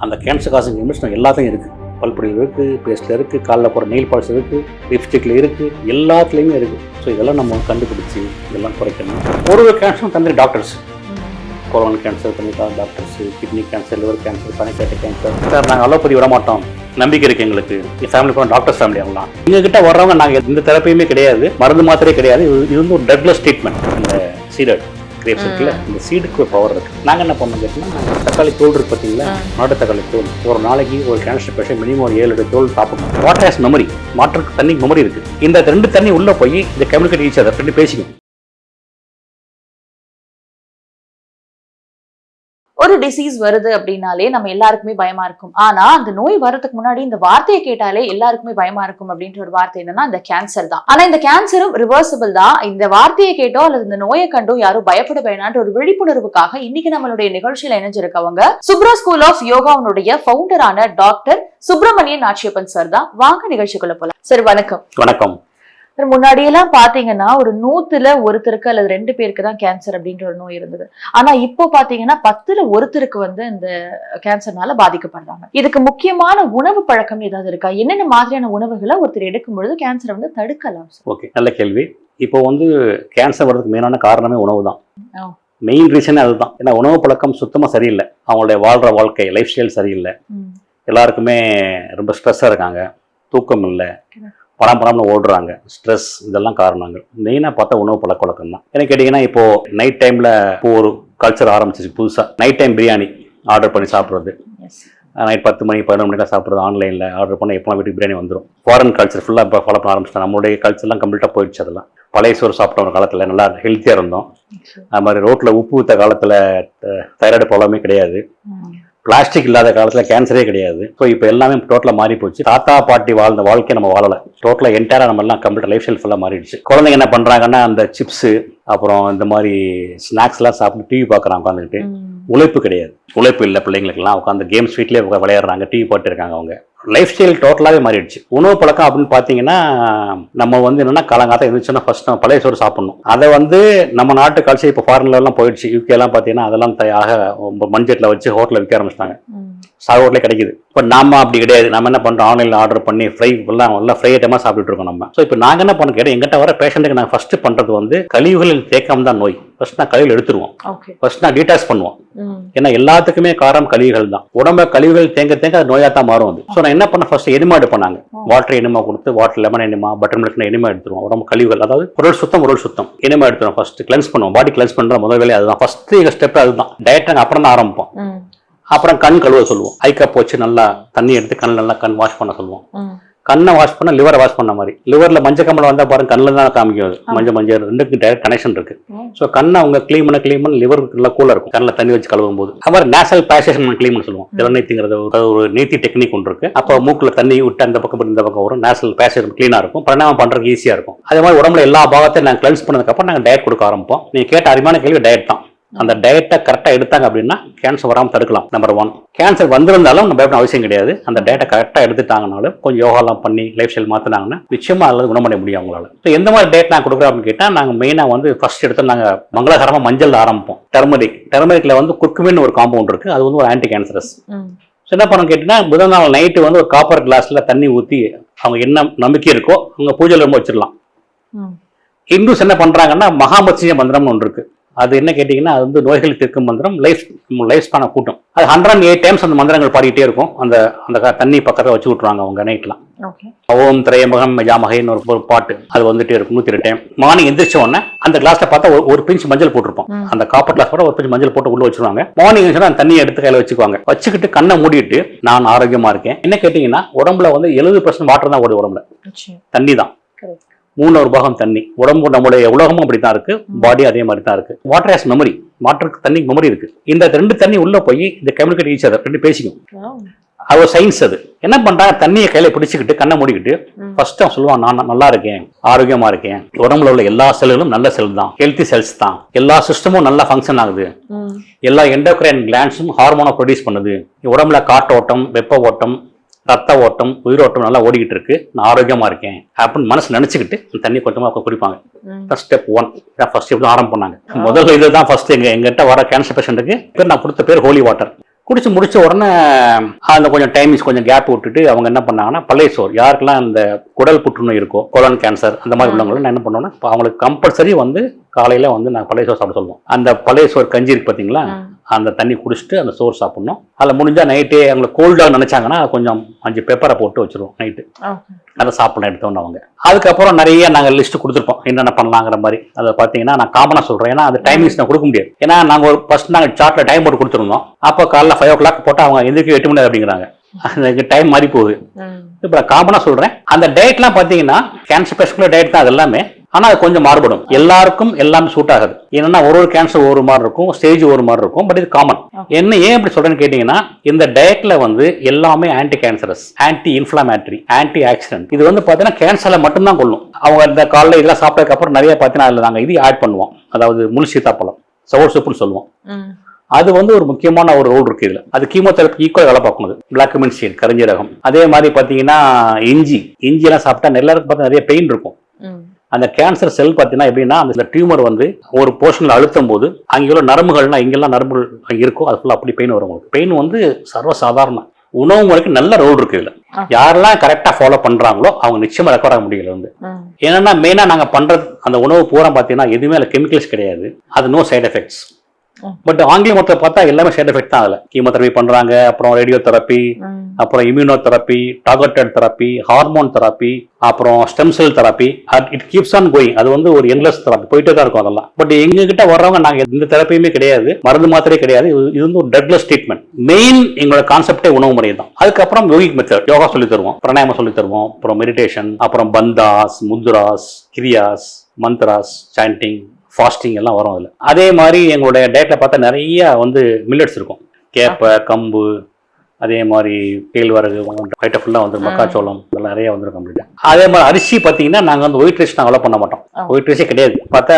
அந்த cancer causing investment எல்லாத்தையும் இருக்குது. பல்பொடியில் இருக்குது, பேஸ்ட்டில் இருக்குது, காலில் போகிற நெயில் பாலிஷ் இருக்குது, லிப்ஸ்டிக்கில் இருக்குது, எல்லாத்துலேயுமே இருக்குது. ஸோ இதெல்லாம் நம்ம கண்டுபிடிச்சி இதெல்லாம் குறைக்கணும். ஒரு கேன்சரும் தந்துரு டாக்டர்ஸ், கொரோனா கேன்சர் பண்ணிக்கலாம் doctors, kidney cancer, liver cancer, பனிக்கட்டு கேன்சர். சார் நாங்கள் அலோபதி விட மாட்டோம், நம்பிக்கை இருக்குது எங்களுக்கு. என் ஃபேமிலி போனால் டாக்டர்ஸ் ஃபேமிலி ஆகலாம். எங்ககிட்ட வர்றவங்க நாங்கள் எந்த தெரப்பியுமே கிடையாது, மருந்து மாத்திரையே கிடையாது. இது வந்து ஒரு ட்ரக்லெஸ் ட்ரீட்மெண்ட். இந்த சீரட் கிரேப்ஸ் இருக்குல்ல, இந்த சீடுக்கு ஒரு பவர் இருக்குது. நாங்கள் என்ன பண்ணோம் கேட்டோம்னா, தக்காளி தோல் இருக்குது பார்த்தீங்களா, நாட்டு தக்காளி தோல். ஒரு நாளைக்கு ஒரு கேன்சர் பேஷண்ட் மினிமம் ஒரு 7 தோல் சாப்பிடணும். வாட்டர் ஹேஸ் மெமரி, வாட்டருக்கு தண்ணி மெமரி இருக்குது. இந்த 2 தண்ணி உள்ளே போய் இந்த கம்யூனிகேட் ஈச் அதர் ரெண்டு பேசிக்கும். ஒரு டிசீஸ் வருது அப்படின்னாலே நம்ம எல்லாருக்குமே பயமா இருக்கும். ஆனா அந்த நோய் வர்றதுக்கு முன்னாடி இந்த வார்த்தையை கேட்டாலே எல்லாருக்குமே பயமா இருக்கும். அப்படின்ற ஒரு வார்த்தை என்னன்னா இந்த கேன்சர் தான். ஆனா இந்த கேன்சரும் ரிவர்சிபிள் தான். இந்த வார்த்தையை கேட்டோ அல்லது இந்த நோயை கண்டோ யாரும் பயப்பட வேணான்ற ஒரு விழிப்புணர்வுக்காக இன்னைக்கு நம்மளுடைய நிகழ்ச்சியில இணைஞ்சிருக்கவங்க சுப்ரா ஸ்கூல் ஆஃப் யோகாவுடைய ஃபவுண்டரான டாக்டர் சுப்பிரமணியன் நாச்சியப்பன் சார் தான். வாங்க நிகழ்ச்சிக்குள்ள போலாம். சார் வணக்கம். வணக்கம். முன்னாடி எல்லாம் பாத்தீங்கன்னா ஒரு 100ல ஒருத்தருக்கு அல்லது 2 பேருக்கு தான் கேன்சர் அப்படின்ற ஒரு நோய் இருந்தது. ஆனா இப்போ பாத்தீங்கன்னா 10ல ஒருத்தருக்கு இந்த கேன்சர்னால பாதிக்கப்படுறாங்க. இதுக்கு முக்கியமான உணவு பழக்கம் ஏதாவது இருக்கா? என்னென்ன மாதிரியான உணவுகளை ஒருத்தர் எடுக்கும் பொழுது கேன்சரை தடுக்கலாம்? ஓகே, நல்ல கேள்வி. இப்போ கேன்சர் வர்றதுக்கு மெயினான காரணமே உணவு தான். மெயின் ரீசனே அதுதான். ஏன்னா உணவு பழக்கம் சுத்தமா சரியில்லை. அவங்களுடைய வாழ்ற வாழ்க்கை லைஃப் ஸ்டைல் சரியில்லை. எல்லாருக்குமே ரொம்ப ஸ்ட்ரெஸ்ஸா இருக்காங்க, தூக்கம் இல்லை, பராமராமல் ஓடுறாங்க, ஸ்ட்ரெஸ், இதெல்லாம் காரணங்கள். மெயினாக பார்த்தா உணவு பழக்க வழக்கம் தான். என்ன கேட்டிங்கன்னா, இப்போது நைட் டைமில் ஒரு கல்ச்சர் ஆரம்பிச்சிச்சு புதுசாக. நைட் டைம் பிரியாணி ஆர்டர் பண்ணி சாப்பிட்றது, நைட் 10 மணி 11 மணிக்காக சாப்பிட்றது, ஆன்லைனில் ஆர்டர் பண்ண எப்போலாம் வீட்டுக்கு பிரியாணி வந்துடும். ஃபாரின் கல்ச்சர் ஃபுல்லாக இப்போ ஃபாலோ பண்ண ஆரம்பிச்சிட்டோம். நம்மளுடைய கல்ச்சர்லாம் கம்ப்ளீட்டாக போயிடுச்சு. அதெல்லாம் பழைய சோறு சாப்பிட்ட ஒரு காலத்தில் நல்லா ஹெல்த்தியாக இருந்தோம். அது மாதிரி ரோட்டில் உப்பு ஊற்ற காலத்தில் தைராய்டு ப்ராப்ளமே கிடையாது. பிளாஸ்டிக் இல்லாத காலத்தில் கேன்சரே கிடையாது. ஸோ இப்போ எல்லாமே டோட்டலாக மாறி போச்சு. தாத்தா பாட்டி வாழ்ந்த வாழ்க்கையை நம்ம வாழலை. டோட்டலாக என்டையராக நம்ம எல்லாம் கம்ப்ளீட் லைஃப் ஸ்டைல் ஃபுல்லாக மாறிடுச்சு. குழந்தைங்க என்ன பண்ணுறாங்கன்னா, அந்த சிப்ஸு அப்புறம் இந்த மாதிரி ஸ்நாக்ஸ்லாம் சாப்பிட்டு டிவி பார்க்குறாங்க உட்காந்துக்கிட்டு. உழைப்பு கிடையாது, உழைப்பு இல்லை. பிள்ளைங்களுக்கெல்லாம் உட்காந்து கேம்ஸ் வீட்லேயே விளையாடுறாங்க, டிவி பார்த்து இருக்காங்க. அவங்க லைஃப் ஸ்டைல் டோட்டலாகவே மாறிடுச்சு. உணவு பழக்கம் அப்படின்னு பார்த்தீங்கன்னா, நம்ம என்னென்னா காலங்காலத்தில் இருந்துச்சுன்னா ஃபர்ஸ்ட் நம்ம பழைய சோறு சாப்பிடணும். அதை நம்ம நாட்டு கல்ச்சர் இப்போ ஃபாரின்லாம் போயிடுச்சு. யூகேலாம் பார்த்தீங்கன்னா அதெல்லாம் மண்செட்டில் வச்சு ஹோட்டலில் விற்க ஆரம்பிச்சிட்டாங்க. ஹோட்டலே கிடைக்குது. இப்போ நாம அப்படி கிடையாது. நம்ம என்ன பண்ணுறோம், ஆன்லைனில் ஆர்டர் பண்ணி ஃப்ரை எல்லாம் ஃப்ரை ஐட்டமாக சாப்பிட்டு இருக்கோம் நம்ம. ஸோ இப்போ நாங்கள் என்ன பண்ண கேட்டோம், எங்கிட்ட வர பேஷண்ட்டுக்கு நாங்கள் ஃபர்ஸ்ட் பண்ணுறது கழிவுகளில் தேக்கம் தான் நோய். ஃபர்ஸ்ட் நான் கழிவுகள் எடுத்துருவோம், ஃபர்ஸ்ட் நான் டீடாக்ஸ் பண்ணுவோம். ஏன்னா எல்லாத்துக்குமே காரணம் கழிவுகள் தான். உடம்புல கழிவுகள் தேங்க தேங்க அது நோயாக தான் மாறும். ஸோ நான் என்ன பண்ண, ஃபர்ஸ்ட் எனிமா எடுப்பாங்க. வாட்டர் எனிமா கொடுத்து, water lemon enema, butter milk enema எடுத்துருவோம். உடம்பு கழிவுகள், அதாவது உடல் சுத்தம் எனிமா எடுத்துருவோம். ஃபர்ஸ்ட் கிளென்ஸ் பண்ணுவோம். பாடி கிளென்ஸ் பண்ணுற முதல் வேலையை அதுதான். ஃபர்ஸ்ட் எங்கள் ஸ்டெப் அதுதான். டயட் நாங்கள் அப்புறம் தான் ஆரம்பிப்போம். அப்புறம் கண் கழுவ சொல்லுவோம். ஐ கப் வச்சு நல்லா தண்ணி எடுத்து கண் நல்லா வாஷ் பண்ண சொல்லுவோம். கண்ணை வாஷ் பண்ண லிவரை வாஷ் பண்ண மாதிரி. லிவர்ல மஞ்சள் கம்மல வந்தா பாருங்க, கண்ணில் தான் காமிக்கும். மஞ்சள் ரெண்டுக்கு டைரக்ட் கனெக்ஷன் இருக்கு. ஸோ கண்ணை அவங்க கிளீன் பண்ண லிவர் நல்லா கூலா இருக்கும். கண்ணில் தண்ணி வச்சு கழுவும் போது. அது மாதிரி நேசல் பேசேஷன் கிளீன் பண்ண சொல்லுவோம். இளநீத்திங்கிறது ஒரு நீத்தி டெக்னிக் ஒன்று இருக்கு. அப்போ மூக்குல தண்ணி விட்டு அந்த பக்கம் இந்த பக்கம் வரும். நேசல் பேசேஷன் கிளீனா இருக்கும். பிரணாமம் பண்றதுக்கு ஈஸியா இருக்கும். அதே மாதிரி உடம்புல எல்லா பாகத்தையும் நாங்கள் கிளென்ஸ் பண்ணதுக்கு அப்புறம் நாங்கள் டயட் கொடுக்க ஆரம்பிப்போம். நீங்க கேட்ட அருமையான கேள்வி டயட் தான். அந்த டயட்டை கரெக்டாக எடுத்தாங்க அப்படின்னா கேன்சர் வராமல் தடுக்கலாம். நம்பர் 1. கேன்சர் வந்திருந்தாலும் நம்ம பயப்பட அவசியம் கிடையாது. அந்த டயட்டை கரெக்டாக எடுத்துட்டாங்கனாலும் கொஞ்சம் யோகாலாம் பண்ணி லைஃப் ஸ்டைல் மாற்றினாங்கன்னா நிச்சயமாக அதில் குணமடைய முடியும் அவங்களால. ஸோ எந்த மாதிரி டயட் நான் கொடுக்குறோம் அப்படின்னு கேட்டால், நாங்கள் மெயினாக ஃபர்ஸ்ட் எடுத்து நாங்கள் மங்களகரமாக மஞ்சள் ஆரம்பிப்போம். டெர்மரிக்ல குர்குமின் ஒரு காம்பவுண்ட் இருக்குது. அது ஒரு ஆன்டி கேன்சரஸ். ஸோ என்ன பண்ண கேட்டிங்கன்னா, முதல் நாள் நைட்டு ஒரு காப்பர் கிளாஸில் தண்ணி ஊற்றி அவங்க என்ன நம்பிக்கை இருக்கோ அவங்க பூஜையில் ரொம்ப வச்சிடலாம். இந்துஸ் என்ன பண்ணுறாங்கன்னா, மகாமத்ஸ்ய மந்திரம்னு ஒன்று இருக்குது. அது என்ன கேட்டீங்கன்னா, அது நோய்கள் தீர்க்கும் மந்திரம். லைஃப் ஸ்பான கூட்டம். அது 108 டைம்ஸ் அந்த மந்திரங்கள் பாடிக்கிட்டே இருக்கும். அந்த தண்ணி பக்கத்தில் வச்சு விட்ருவாங்க அவங்க நைட்லாம். ஓம் திரையம்பகம் மெஜாமகைன்னு ஒரு பாட்டு அது வந்துட்டே இருக்கும் 108 டைம். மார்னிங் எந்திரிச்ச உடனே அந்த கிளாஸ்ல பார்த்தா ஒரு பிஞ்ச் மஞ்சள் போட்டிருப்போம். அந்த காப்பர் கிளாஸ் கூட ஒரு பிஞ்ச் மஞ்சள் போட்டு உள்ள வச்சிருவாங்க. மார்னிங் அந்த தண்ணியை எடுத்து கையில வச்சுக்குவாங்க. வச்சுக்கிட்டு கண்ணை மூடிட்டு நான் ஆரோக்கியமா இருக்கேன். என்ன கேட்டீங்கன்னா, உடம்புல 70% வாட்டர் தான் ஓடுது. உடம்புல தண்ணி தான். 3/4 பாகம் தண்ணி. உடம்பு நம்மளுடைய உலகமும் அப்படித்தான் இருக்கு, பாடி அதே மாதிரி தான் இருக்கு. வாட்டர் ஹேஸ் மெமரி, வாட்டருக்கு தண்ணி மெமரி இருக்கு. இந்த 2 தண்ணி உள்ள போய் இந்த கம்யூனிகேட் ஈச் அதர் ரெண்டு பேசிக்கும். அது சயின்ஸ். அது என்ன பண்றாங்க, தண்ணியை கையில பிடிச்சிக்கிட்டு கண்ணை மூடிக்கிட்டு ஃபர்ஸ்ட் அவன் சொல்லுவான், நான் நல்லா இருக்கேன், ஆரோக்கியமா இருக்கேன். உடம்புல உள்ள எல்லா செல்களும் நல்ல செல் தான், ஹெல்த்தி செல்ஸ் தான். எல்லா சிஸ்டமும் நல்லா ஃபங்க்ஷன் ஆகுது. எல்லா எண்டோக்ரைன் கிளாண்ட்ஸும் ஹார்மோனை ப்ரொடியூஸ் பண்ணுது. உடம்புல காற்றோட்டம், வெப்ப ஓட்டம், ரத்த ஓட்டம், உயிரோட்டம் நல்லா ஓடிக்கிட்டு இருக்கு. நான் ஆரோக்கியமா இருக்கேன் அப்படின்னு மனசு நினைச்சுக்கிட்டு தண்ணி கொஞ்சமா குடிப்பாங்க. ஸ்டெப் 1 ஃபர்ஸ்ட் எப்படி ஆரம்பம் பண்ணாங்க. முதல்ல இதுதான் ஃபர்ஸ்ட் எங்கிட்ட வர கேன்சர் பேஷண்ட்டுக்கு நான் கொடுத்த பேர் ஹோலி வாட்டர். குடிச்சு முடிச்ச உடனே அந்த கொஞ்சம் டைமிங்ஸ் கொஞ்சம் கேப் விட்டுட்டு அவங்க என்ன பண்ணாங்கன்னா பழைய சோறு, யாருக்கெல்லாம் இந்த குடல் புற்றுநோய் இருக்கோ, கொலன் கேன்சர் அந்த மாதிரி உள்ளவங்களும் என்ன பண்ணுவோம்னா அவங்களுக்கு கம்பல்சரி வந்து காலையில வந்து நான் பழைய சோறு சாப்பிட சொல்லுவோம். அந்த பழைய சோறு கஞ்சி இருக்கு பார்த்தீங்களா, அந்த தண்ணி குடிச்சிட்டு அந்த சோறு சாப்பிடணும். அதில் முடிஞ்சா நைட்டே அவங்களுக்கு கோல்டாக நினைச்சாங்கன்னா கொஞ்சம் 5 பெப்பரை போட்டு வச்சிருவோம் நைட்டு, அதை சாப்பிடலாம் எடுத்தோன்னு அவங்க. அதுக்கப்புறம் நிறைய நாங்கள் லிஸ்ட் கொடுத்துருப்போம் என்னென்ன பண்ணலாங்கிற மாதிரி. அதை பார்த்தீங்கன்னா நான் காமனாக சொல்கிறேன், ஏன்னா அந்த டைமிங்ஸ் நான் கொடுக்க முடியாது. ஏன்னா நாங்கள் ஒரு ஃபர்ஸ்ட் நாங்கள் சார்ட்டில் டைம் போட்டு கொடுத்துருந்தோம். அப்போ காலைல 5 o'clock போட்டால் அவங்க எந்திரிக்க 8 மணி அப்படிங்கிறாங்க. அந்த டைம் மாறி போகுது. இப்போ நான் காமனாக சொல்கிறேன், அந்த டயட்லாம் பார்த்தீங்கன்னா கேன்சர் பேஷண்ட்ல டயட் தான் அது எல்லாமே. ஆனால் அது கொஞ்சம் மாறுபடும், எல்லாருக்கும் எல்லாமே சூட் ஆகுது. ஏன்னா ஒரு கேன்சர் ஒரு மாதிரி இருக்கும், ஸ்டேஜ் ஒரு மாதிரி இருக்கும், பட் இது காமன். என்ன ஏன் இப்படி சொல்றேன்னு கேட்டீங்கன்னா, இந்த டயட்ல வந்து எல்லாமே anti cancerous, anti inflammatory, anti accident. இது வந்து பார்த்தீங்கன்னா கேன்சர்ல மட்டும்தான் கொள்ளும். அவங்க இந்த காலைல இதெல்லாம் சாப்பிட்டதுக்கு அப்புறம் நிறைய பார்த்தீங்கன்னா அதில் நாங்கள் இது ஆட் பண்ணுவோம், அதாவது முள் சீத்தாப்பழம், சவுர் சூப்புன்னு சொல்லுவோம். அது வந்து ஒரு முக்கியமான ஒரு ரோல் இருக்கு இதுல. அது கீமோதெரப்பி ஈக்குவல் வேலை பார்க்கணும். பிளாக் மின் சீட், கரிஞ்சீரகம். அதே மாதிரி பார்த்தீங்கன்னா இஞ்சி எல்லாம் சாப்பிட்டா எல்லாருக்கும் பார்த்தா நிறைய பெயின் இருக்கும். அந்த கேன்சர் செல் பார்த்தீங்கன்னா எப்படின்னா, அந்த டியூமர் வந்து ஒரு போர்ஷனில் அழுத்தும் போது அங்கே உள்ள நரம்புகள்னா இங்கெல்லாம் நரம்புகள் அங்கே இருக்கும், அது ஃபுல்லாக அப்படி பெயின் வரும். உங்களுக்கு பெயின் வந்து சர்வசாதாரண. உணவு முறைக்கு நல்ல ரோல் இருக்கு இதுல. யாரெல்லாம் கரெக்டா ஃபாலோ பண்றாங்களோ அவங்க நிச்சயமா ரெக்கார்ட் ஆக முடியல வந்து. ஏன்னா மெயினா நாங்க பண்றது அந்த உணவு பூரா பார்த்தீங்கன்னா எதுவுமே அதில் கெமிக்கல்ஸ் கிடையாது, அது நோ சைட் எஃபெக்ட்ஸ். பட் ஆங்கில மொத்தத்தை பார்த்தா எல்லாமே சைட் எஃபெக்ட் தான். அதில் கீமோதெரபி பண்றாங்க, அப்புறம் ரேடியோ தெரப்பி, அப்புறம் immuno therapy, targeted therapy, hormone therapy, அப்புறம் stem cell therapy. It keeps on going. அது வந்து ஒரு என்லெஸ் தெரப்பி போயிட்டே தான் இருக்கும் அதெல்லாம். பட் எங்க கிட்ட வர்றவங்க நாங்க எந்த தெரப்பியுமே கிடையாது, மருந்து மாத்திரையே கிடையாது. இது வந்து ஒரு ட்ரக்லெஸ் ட்ரீட்மெண்ட். மெயின் எங்களோட கான்செப்டே உணவு முறை தான். அதுக்கப்புறம் யோகிக் மெத்தட், யோகா சொல்லி தருவோம், பிராணாயாமம் சொல்லி தருவோம், அப்புறம் மெடிடேஷன், அப்புறம் பந்தாஸ், முத்ராஸ், கிரியாஸ், மந்த்ராஸ், சாண்டிங், ஃபாஸ்டிங் எல்லாம் வரும் அதில். அதே மாதிரி எங்களுடைய டயட்டில் பார்த்தா நிறைய வந்து மில்லட்ஸ் இருக்கும், கேப்பை, கம்பு, அதே மாதிரி கேழ்வரகு, ஃபைட்டை ஃபுல்லாக வந்து மக்காச்சோளம் இதெல்லாம் நிறைய வந்துடும் கம்ப்ளீட்டாக. அதே மாதிரி அரிசி பார்த்தீங்கன்னா நாங்கள் வந்து ஒயிட் ரைஸ் நாங்கள் பண்ண மாட்டோம், ஒயிட் ரைஸே கிடையாது. பார்த்தா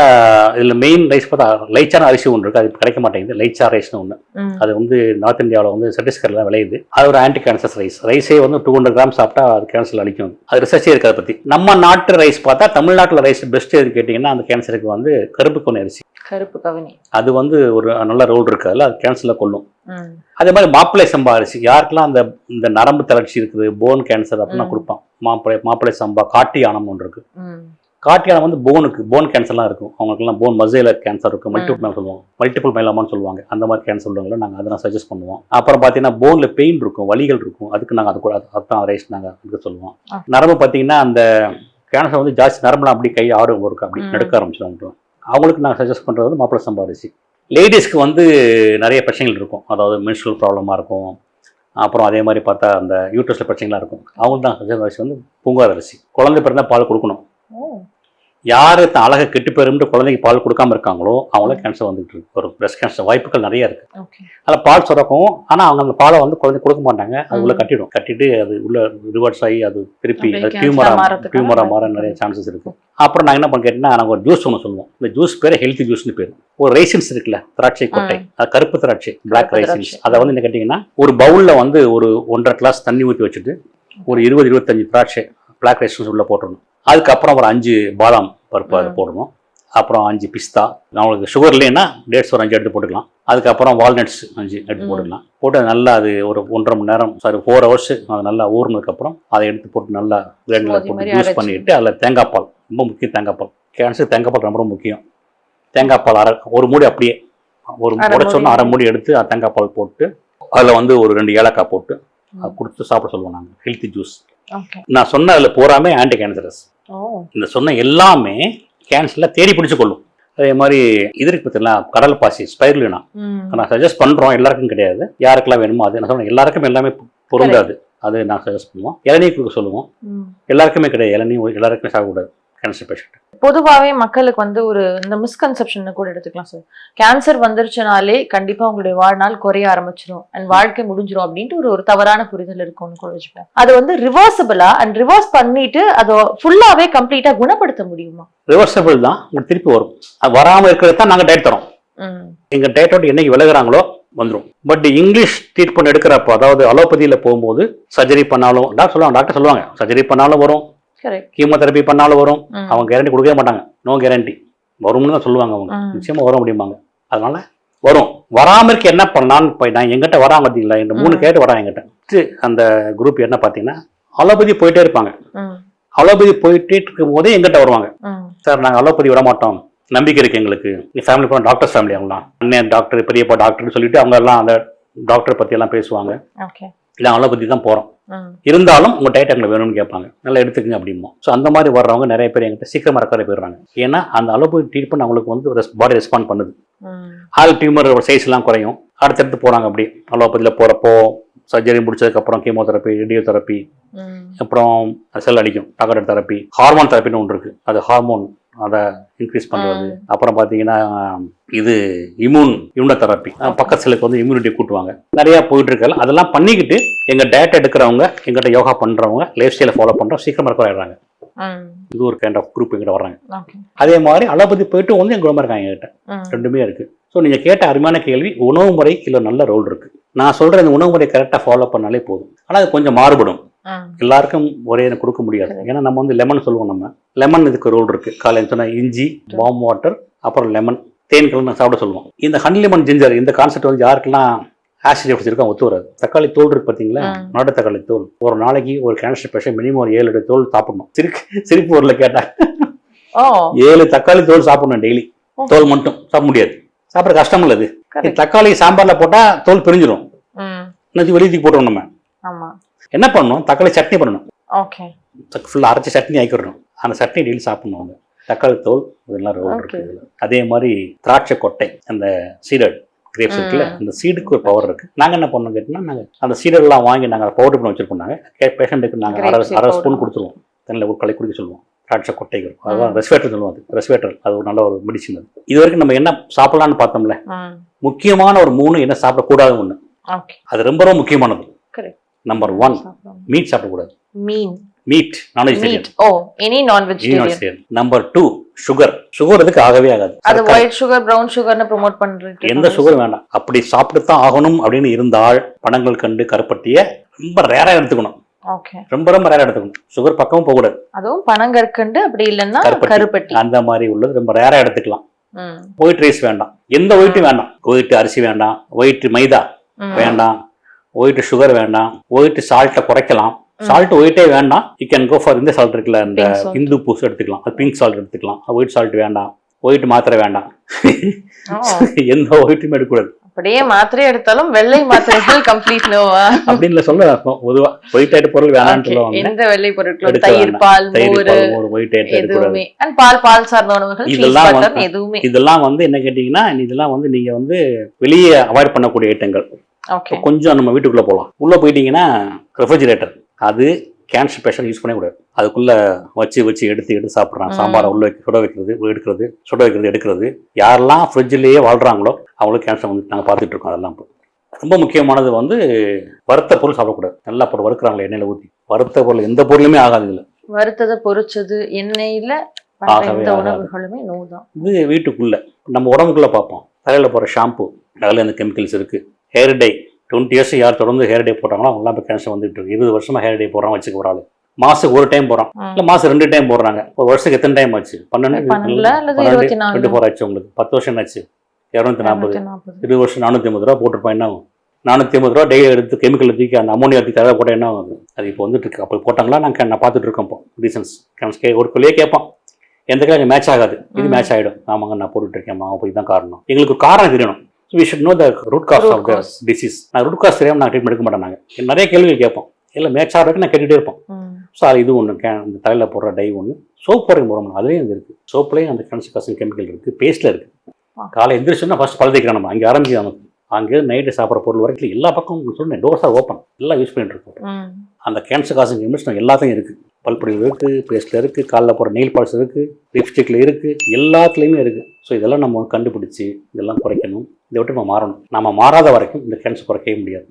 இதில் மெயின் ரைஸ் பார்த்தா லைச்சான அரிசி ஒன்று இருக்குது, அது கிடைக்க மாட்டேங்குது. லைச்சா ரைஸ்னு ஒன்று, அது வந்து நார்த் இந்தியாவில் வந்து சத்தீஸ்கரில் தான் விளையுது. அது ஒரு ஆன்டி கேன்சர் ரைஸே வந்து 200 கிராம் சாப்பிட்டா அது கேன்சர் அழிக்கும். அது ரிசர்ச்சே இருக்குது அதை பற்றி. நம்ம நாட்டு ரைஸ் பார்த்தா தமிழ்நாட்டில் ரைஸ் பெஸ்ட் எதுன்னு கேட்டிங்கன்னா அந்த கேன்சருக்கு வந்து கருப்பு கவுனி அரிசி, கருப்பு கவுனி, அது வந்து ஒரு நல்ல ரோல் இருக்கு அதில், அது கேன்சரில் கொள்ளும். அதே மாதிரி மாப்பிள்ளை சம்பா அரிசி, யாருக்கெல்லாம் அந்த இந்த நரம்பு தளர்ச்சி இருக்குது, போன் கேன்சர் அப்படின்னா கொடுப்பான். மாப்பிள்ளை சம்பா, காட்டி யானம் ஒன்று இருக்கு. காட்டி யானம் வந்து போன் கேன்சர்லாம் இருக்கும், அவங்களுக்குலாம் போன் மசைல கேன்சர் இருக்கும், மல்டிபிள் மைலாமான்னு சொல்லுவாங்க. அந்த மாதிரி கேன்சர் உள்ளவங்களை நாங்கள் அதெல்லாம் சஜஸ்ட் பண்ணுவோம். அப்புறம் பார்த்தீங்கன்னா போன்ல பெயின் இருக்கும், வலிகள் இருக்கும், அதுக்கு நாங்கள் அது கூட அதுதான் ரைஸ் நாங்கள் அதுக்கு சொல்லுவோம். நரம்பு பார்த்தீங்கன்னா அந்த கேன்சர் வந்து ஜாஸ்தி நரம்புலாம் அப்படி கை ஆடும் இருக்கு, அப்படி நடுக்க ஆரம்பிச்சிடும். அவங்களுக்கு நாங்கள் சஜஸ்ட் பண்ணுறது வந்து மாப்பிள்ளை சம்பா அரிசி. லேடிஸ்க்கு வந்து நிறைய பிரச்சனைகள் இருக்கும், அதாவது மென்ஸ்ட்ரல் ப்ராப்ளமாக இருக்கும், அப்புறம் அதே மாதிரி பார்த்தா அந்த யூட்ரஸில் பிரச்சனைலாம் இருக்கும். அவங்களுக்கு தான் சஜஸ்ட் அரிசி வந்து பூங்கார் அரிசி. குழந்தை பிறந்தால் பால் கொடுக்கணும். யார் அழகை கெட்டு போயிருந்துட்டு குழந்தைக்கு பால் கொடுக்காம இருக்காங்களோ அவங்களுக்கு கேன்சர் வந்துட்டு வரும். பிரஸ்ட் கேன்சர் வாய்ப்புகள் நிறைய இருக்கு. அதில் பால் சுரக்கும், ஆனால் அவங்க அந்த பாலை வந்து குழந்தை கொடுக்க மாட்டாங்க, அது உள்ள கட்டிட்டு அது உள்ள ரிவர்ஸ் ஆகி அது திருப்பி அது டியூமரா மாற நிறைய சான்சஸ் இருக்கு. அப்புறம் நாங்கள் என்ன பண்ண கேட்டீங்கன்னா, நாங்கள் ஒரு ஜூஸ் ஒன்று சொல்லுவோம். இந்த ஜூஸ் பேர் ஹெல்த்தி ஜூஸ்னு பேர். ஒரு ரைசின்ஸ் இருக்குல்ல, திராட்சை கொட்டை, அது கருப்பு திராட்சை, பிளாக் ரைசின்ஸ். அதை வந்து என்ன கேட்டிங்கன்னா, ஒரு பவுலில் வந்து ஒரு 1.5 கிளாஸ் தண்ணி ஊற்றி வச்சுட்டு ஒரு 20-25 திராட்சை பிளாக் ரைசின்ஸ் உள்ள போட்டுடணும். அதுக்கப்புறம் ஒரு 5 பாதாம் பருப்பு அதை போடணும். அப்புறம் 5 பிஸ்தா, நம்மளுக்கு சுகர் இல்லைன்னா டேட்ஸ் ஒரு 5 எடுத்து போட்டுக்கலாம். அதுக்கப்புறம் வால்நட்ஸ் 5 எடுத்து போட்டுக்கலாம். போட்டு நல்லா அது ஒரு 1.5 மணி நேரம் 4 ஹவர்ஸ் அது நல்லா ஊறினதுக்கப்புறம் அதை எடுத்து போட்டு நல்லா கிரைண்டரில் போட்டு யூஸ் பண்ணிட்டு அதில் தேங்காய் பால், ரொம்ப முக்கியம் தேங்காய் பால். கேன்சர் தேங்காய் பால் ரொம்ப முக்கியம். தேங்காய் பால் ஒரு மூடி அப்படியே ஒரு உடைச்சோன்னா 1/2 மூடி எடுத்து தேங்காய் பால் போட்டு அதில் வந்து ஒரு 2 ஏலக்காய் போட்டு கொடுத்து சாப்பிட சொல்லுவோம் நாங்கள். Healthy juice. நான் சொன்ன அதில் பூராமே ஆன்டி கேன்சரஸ். இந்த சொன்ன எல்லாமே கேன்சர்ல தேடி பிடிச்சு கொள்ளும். அதே மாதிரி இதற்கு பார்த்தீங்கன்னா கடல் பாசி, ஸ்பைருலினா, நான் சஜஸ்ட் பண்றோம், எல்லாருக்கும் கிடையாது. யாருக்கெல்லாம் வேணுமோ அது நான் சொன்னேன், எல்லாருக்கும் எல்லாமே பொருந்தாது, அது நான் சஜஸ்ட் பண்ணுவோம். இளநீர் கொடுக்க சொல்லுவோம், எல்லாருக்குமே கிடையாது. இளநீர் எல்லாருக்குமே சாப்பிடக்கூடாது கேன்சர் பேஷண்ட். பொதுவாகவே மக்களுக்கு வந்து ஒரு இந்த மிஸ்கன்செப்ஷன் கூட எடுத்துக்கலாம் சார். கேன்சர் வந்துருச்சுனாலே கண்டிப்பா உங்களுடைய வாழ்நாள் குறைய ஆரம்பிச்சிடும் அண்ட் வாழ்க்கை முடிஞ்சிடும் அப்படின்ட்டு ஒரு தவறான புரிதல் இருக்கும்னு கூட வச்சுப்பேன். அது வந்து ரிவர்சபிளா அண்ட் ரிவர்ஸ் பண்ணிட்டு அதை ஃபுல்லாவே கம்ப்ளீட்டா குணப்படுத்த முடியுமா? ரிவர்சபிள் தான், உங்களுக்கு திருப்பி வரும். அது வராம இருக்கிறது தான் நாங்கள் டயட் தரோம். எங்க டயட்டோட என்னைக்கு விலகுறாங்களோ வந்துடும். பட் இங்கிலீஷ் ட்ரீட்மெண்ட் எடுக்கிறப்போ, அதாவது அலோபதியில போகும்போது சர்ஜரி பண்ணாலும் டாக்டர் சொல்லுவாங்க சர்ஜரி பண்ணாலும் வரும், கீமோதெரபி பண்ணாலும் வரும். அவங்க கேரண்டி கொடுக்கவே மாட்டாங்க, நோ கேரண்டி, வரும்னு தான் சொல்லுவாங்க. அவங்க நிச்சயமா வர முடியுமாங்க. அதனால வரும். வராமல் இருக்க என்ன பண்ணலான்னு போய் நான் எங்கிட்ட வராம பார்த்தீங்களா இந்த 3 கேட்டு வரான் எங்கிட்ட. அந்த குரூப் என்ன பார்த்தீங்கன்னா அலோபதி போயிட்டே இருப்பாங்க. அலோபதி போயிட்டே இருக்கும் போதே எங்கிட்ட வருவாங்க. சார் நாங்கள் அலோபதி விட மாட்டோம், நம்பிக்கை இருக்கு எங்களுக்கு. ஃபேமிலி போன டாக்டர்ஸ் ஃபேமிலி அவங்களாம், அண்ணன் டாக்டர் பெரியப்பா டாக்டர்னு சொல்லிட்டு அவங்க எல்லாம் அந்த டாக்டர் பத்தி எல்லாம் பேசுவாங்க. இல்லை அலோபதி தான் போகிறோம், இருந்தாலும் உங்கள் டயட் எங்களை வேணும்னு கேட்பாங்க, நல்லா எடுத்துக்கங்க அப்படிம்போம். ஸோ அந்த மாதிரி வர்றவங்க நிறைய பேர் எங்கிட்ட சீக்கிரமாக ரெக்கவரி போயிடுறாங்க. ஏன்னா அந்த அலோபதி ட்ரீட்மெண்ட் அவங்களுக்கு வந்து பாடி ரெஸ்பாண்ட் பண்ணுது. ஆல் டியூமர் சைஸ்லாம் குறையும், அடுத்தடுத்து போகிறாங்க. அப்படி அலோபதியில் போகிறப்போ சர்ஜரி முடிச்சதுக்கப்புறம் கீமோதெரப்பி, ரேடியோதெரப்பி, அப்புறம் செல் அடிக்கும் டார்கெட்டட் தெரப்பி, ஹார்மோன் தெரப்பின்னு ஒன்று இருக்குது, அது ஹார்மோன் அதை இன்க்ரீஸ் பண்ணுறது. அப்புறம் பார்த்தீங்கன்னா இது இம்யூனோதெரப்பி, பக்கத்து செல்லுக்கு வந்து இம்யூனிட்டி கூட்டுவாங்க. நிறையா போயிட்டு இருக்காங்க. அதெல்லாம் பண்ணிக்கிட்டு எங்கள் டயட் எடுக்கிறவங்க, எங்கிட்ட யோகா பண்ணுறவங்க, லைஃப் ஸ்டைலை ஃபாலோ பண்ணுறோம், சீக்கிரமாக ரெக்கவர் ஆகிடுறாங்க. இது ஒரு கைண்ட் ஆஃப் குரூப் எங்கிட்ட வர்றாங்க. அதே மாதிரி அலோபதி போயிட்டு வந்து எங்க இருக்காங்க எங்கிட்ட. ரெண்டுமே இருக்கு. ஸோ நீங்கள் கேட்ட அருமையான கேள்வி. உணவு முறை இல்லை நல்ல ரோல் இருக்கு. நான் சொல்ற இந்த உணவு முறை கரெக்டாக ஃபாலோ பண்ணாலே போதும். ஆனால் அது கொஞ்சம் மாறுபடும், எல்லாருக்கும் ஒரே கொடுக்க முடியாது. ஏன்னா நம்ம வந்து லெமன் சொல்லுவோம், நம்ம லெமன் இதுக்கு ரோல் இருக்கு. காலையில் சொன்னால் இஞ்சி, வார்ம் வாட்டர், அப்புறம் லெமன், தேன் கலந்து சாப்பிட சொல்லுவோம். இந்த ஹனி லெமன் ஜிஞ்சர் இந்த கான்செப்ட் வந்து யாருக்கெல்லாம் ஆசிட் வச்சிருக்கோம் ஒத்து வராது. தக்காளி தோல் இருக்கு பார்த்தீங்களா, நாட்டு தக்காளி தோல். ஒரு நாளைக்கு ஒரு கேன்சர் பேஷண்ட் மினிமம் ஒரு 7 தோல் சாப்பிடணும். சிரிப்பு ஊர்ல கேட்டா 7 தக்காளி தோல் சாப்பிடணும் டெய்லி. தோல் மட்டும் சாப்பிட முடியாது, சாப்பிட கஷ்டம் இல்லது. தக்காளி சாம்பார்ல போட்டா தோல் பிரிஞ்சிடும், வெளியே போட்டோம். நம்ம என்ன பண்ணணும், தக்காளி சட்னி பண்ணணும். ஃபுல்லா அரைச்சி சட்னி ஆக்கிடணும். அந்த சட்னி டெய்லி சாப்பிடணும். அவங்க தக்காளி தோல் இதெல்லாம் ரோல் இருக்கு. அதே மாதிரி திராட்சை கொட்டை, அந்த சீடட் கிரேப்ஸ் இருக்குல்ல, அந்த சீடுக்கு ஒரு பவர் இருக்கு. நாங்க என்ன பண்ணோம் கேட்டோம்னா, நாங்க அந்த சீடெல்லாம் வாங்கி நாங்க பவுடர் பண்ணி வச்சிருப்போம். நாங்க பேஷண்ட்டுக்கு நாங்க அரை ஸ்பூன் கொடுத்துருவோம், தண்ணியில் ஒரு களை குடிக்க சொல்லுவோம். திராட்சை கொட்டைகள், அதான் ரெஸ்வேட்டர் சொல்லுவோம். அது ரெஸ்வேட்டர், அது ஒரு நல்ல ஒரு மெடிசின். அது இது வரைக்கும் நம்ம என்ன சாப்பிடலாம்னு பார்த்தோம்ல, முக்கியமான ஒரு 3 என்ன சாப்பிடக்கூடாது ஒண்ணு, அது ரொம்ப ரொம்ப முக்கியமானது. நம்பர் 1 மீட் சாப்பிடக்கூடாது. Meat non-vegetarian. Any non-vegetarian. Number 2 sugar. Sugar இதுக்கு ஆகவே ஆகாது. அது ஒயிட் சுகர், பிரவுன் சுகர்னு ப்ரோமோட் பண்றீங்க. எந்த சுகர் வேண்டாம். அப்படி சாப்பிட்டுத்தான் ஆகணும் அப்படின்னு இருந்தால் பனங்கள் கண்டு கருப்பட்டிய ரொம்ப ரேரா எடுத்துக்கணும். ரொம்ப ரொம்ப ரேரா எடுத்துக்கணும். சுகர் பக்கமும் போக கூடாது. அதுவும் பனங்கற்கண்டு, அப்படி இல்லைன்னா கருப்பட்டி, அந்த மாதிரி உள்ளது ரொம்ப ரேரா எடுத்துக்கலாம். ஒயிட் ரைஸ் வேண்டாம், எந்த ஒயிட்டும் வேண்டாம். ஒயிட் அரிசி வேண்டாம், ஒயிட் மைதா வேண்டாம், ஒயிட் சுகர் வேண்டாம், ஒயிட் சால்ட்டை குறைக்கலாம். சால்ட் ஒயிட்டே வேண்டாம். யூ கேன் கோ ஃபார் இந்த சால்ட் இருக்குல்ல, இந்த இந்து பூஸ் எடுத்துக்கலாம், பிங்க் சால்ட் எடுத்துக்கலாம். ஒயிட் சால்ட் வேண்டாம், ஒயிட் மாத்திரை வேண்டாம், எந்த ஒயிட்டுமே எடுக்கக்கூடாது. அப்படியே மாத்திரை எடுத்தாலும் வெள்ளை மாத்திரைகள் கம்ப்ளீட் நோவா அப்படின்னு சொல்ல பொதுவா ஒயிட் ஆயிட்டு பொருள் வேணாம்னு சொல்லுவாங்க. எந்த வெள்ளை பொருட்களும் தயிர், பால், மோர், ஒயிட் ஆயிட்டு எதுவுமே, பால் சார்ந்த உணவுகள் எதுவுமே. இதெல்லாம் வந்து என்ன கேட்டீங்கன்னா, இதெல்லாம் வந்து நீங்க வந்து வெளியே அவாய்ட் பண்ணக்கூடிய ஐட்டங்கள். கொஞ்சம் நம்ம வீட்டுக்குள்ள போகலாம். உள்ள போயிட்டீங்கன்னா ரெஃப்ரிஜிரேட்டர், அது கேன்சர் பேஷண்ட் யூஸ் பண்ணக்கூடாது. அதுக்குள்ள வச்சு எடுத்து சாப்பிட்றாங்க. சாம்பாரை உள்ள சுட வைக்கிறது, எடுக்கிறது, சுட வைக்கிறது, எடுக்கிறது. யாரெல்லாம் ஃப்ரிட்ஜிலேயே வாழ்றாங்களோ அவங்களுக்கு கேன்சர் வந்து நாங்கள் பார்த்துட்டு இருக்கோம். அதெல்லாம் ரொம்ப முக்கியமானது வந்து வறுத்த பொருள் சாப்பிடக்கூடாது. நல்லா பொருள் வறுக்கிறாங்களே எண்ணெயில ஊற்றி, வறுத்த பொருள் எந்த பொருளுமே ஆகாது. இல்லை வறுத்ததை பொரிச்சது எண்ணெயில உணவுகளுமே நோதான். இது வீட்டுக்குள்ள நம்ம உடம்புக்குள்ள பார்ப்போம். தலையில போற ஷாம்பு, அதில் இந்த கெமிக்கல்ஸ் இருக்கு. ஹேர் டை 20 இயர்ஸ் யார் தொடர்ந்து ஹேர் டே போடுறாங்களோ அவங்களாம் இப்போ கேன்சர் வந்துட்டு இருக்கு. 20 வருஷமா ஹேர் டே போடுறாங்க வச்சுக்க ஒரு ஆள். மாசத்துக்கு ஒரு டைம் போடுறான், இல்லை மாசம் 2 டைம் போடுறாங்க. ஒரு வருஷத்துக்கு எத்தனை டைம் ஆச்சு? 24 ஆச்சு. உங்களுக்கு 10 வருஷம் ஆச்சு. 240, 20 வருஷம் 450 ரூபா போட்டிருப்பான். என்ன ஆகும்? 450 ரூபா டெய்லி எடுத்து கெமிக்கல் தூக்கி அந்த அமோனியா தூக்கி தடவை போட்டால் என்ன ஆகுது? அது இப்போ வந்துட்டு இருக்கு. அப்போ போட்டாங்களா நான் பார்த்துட்டு இருக்கோம். இப்போ ரீசன்ஸ் ஒரு கொள்ளையே கேட்பான், எந்த கிளாஸ் மேட்ச் ஆகாது, இது மேட்ச் ஆகிடும். ஆமாங்க நான் போட்டுட்டு இருக்கேன், அவங்க போய் தான் காரணம். எங்களுக்கு காரணம் தெரியணும். We should know the root cause of the disease. நான் ரூட் காஸ் தெரியாமல் நான் ட்ரீட்மெண்ட் எடுக்க மாட்டேன். நாங்கள் நிறைய கேள்விகள் கேட்போம், இல்லை மேட்ச் ஆகிறதுக்கு நான் கேட்டுகிட்டே இருப்போம். ஸோ அது இது ஒன்று, இந்த தலையில் போடுற டை ஒன்று. சோப் போடுற போகிறோம், அதுலேயும் இது இருக்குது. சோப்லேயும் அந்த கேன்சர் காசிங் கெமிக்கல் இருக்குது, பேஸ்ட்டில் இருக்குது. காலை எந்திரிச்சோன்னா ஃபர்ஸ்ட் பல் தேய்க்கிறோம். நம்ம அங்கே ஆரம்பிச்சு நமக்கு அங்கே நைட்டு சாப்பிட்ற பொருள் வரைக்கும் எல்லா பக்கம் சொன்னேன், டோர்ஸ் ஆர் ஓப்பன், எல்லாம் யூஸ் பண்ணிட்டு இருக்கோம். அந்த கேன்சர் காசிங் கெமிக்கல்ஸ் எல்லாத்தையும் இருக்குது. பல்பொடியில் இருக்குது, பேஸ்ட்டில் இருக்குது, காலில் போகிற நெயில் பாலிஷ் இருக்குது, லிப்ஸ்டிக்கில் இருக்குது, எல்லாத்துலேயுமே இருக்குது. ஸோ இதெல்லாம் நம்ம கண்டுபிடிச்சி இதெல்லாம் குறைக்கணும். இதை விட்டு நம்ம மாறணும். நம்ம மாறாத வரைக்கும் இந்த கேன்சர் குறைக்கவே முடியாது.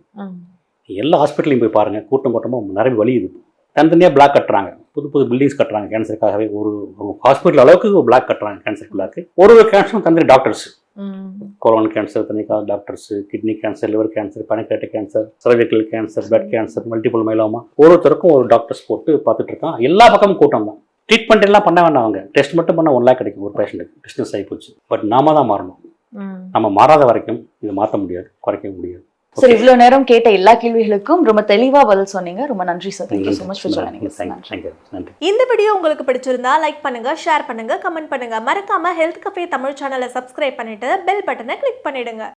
எல்லா ஹாஸ்பிட்டலையும் போய் பாருங்கள், கூட்டமாக நிறைய வலி இருக்குது. தனித்தனியாக பிளாக் கட்டுறாங்க, புது பில்டிங்ஸ் கட்டுறாங்க கேன்சருக்காகவே. ஒரு ஹாஸ்பிட்டல் அளவுக்கு ஒரு பிளாக் கட்டுறாங்க கேன்சர் பிளாக்கு. ஒரு கேன்சரும் தனி டாக்டர்ஸ், கோலன் கேன்சர் தனிக்காக doctors, kidney cancer, liver cancer, pancreatic cancer, cervical cancer, blood cancer, multiple myeloma, ஒருத்தருக்கும் ஒரு டாக்டர்ஸ் போட்டு பார்த்துட்டு இருக்கான். எல்லா பக்கமும் கூட்டம் தான். ட்ரீட்மெண்ட் எல்லாம் பண்ண வேண்டாம், அவங்க டெஸ்ட் மட்டும் பண்ண 1 lakh கிடைக்கும் ஒரு பேஷண்ட்டுக்கு. பிஸ்னஸ் ஆகி போச்சு. பட் நாம தான் மாறணும். நம்ம மாறாத வரைக்கும் இதை மாற்ற முடியாது, குறைக்க முடியாது. சார் இவ்வளவு நேரம் கேட்ட எல்லா கேள்விகளுக்கும் ரொம்ப தெளிவா பதில் சொன்னீங்க. ரொம்ப நன்றி sir. Thank you so much for joining us. நன்றி. இந்த வீடியோ உங்களுக்கு பிடிச்சிருந்தா லைக் பண்ணுங்க, ஷேர் பண்ணுங்க, கமெண்ட் பண்ணுங்க. மறக்காம ஹெல்த் கஃபே தமிழ் சேனலை சப்ஸ்கிரைப் பண்ணிட்டு பெல் பட்டனை கிளிக் பண்ணிடுங்க.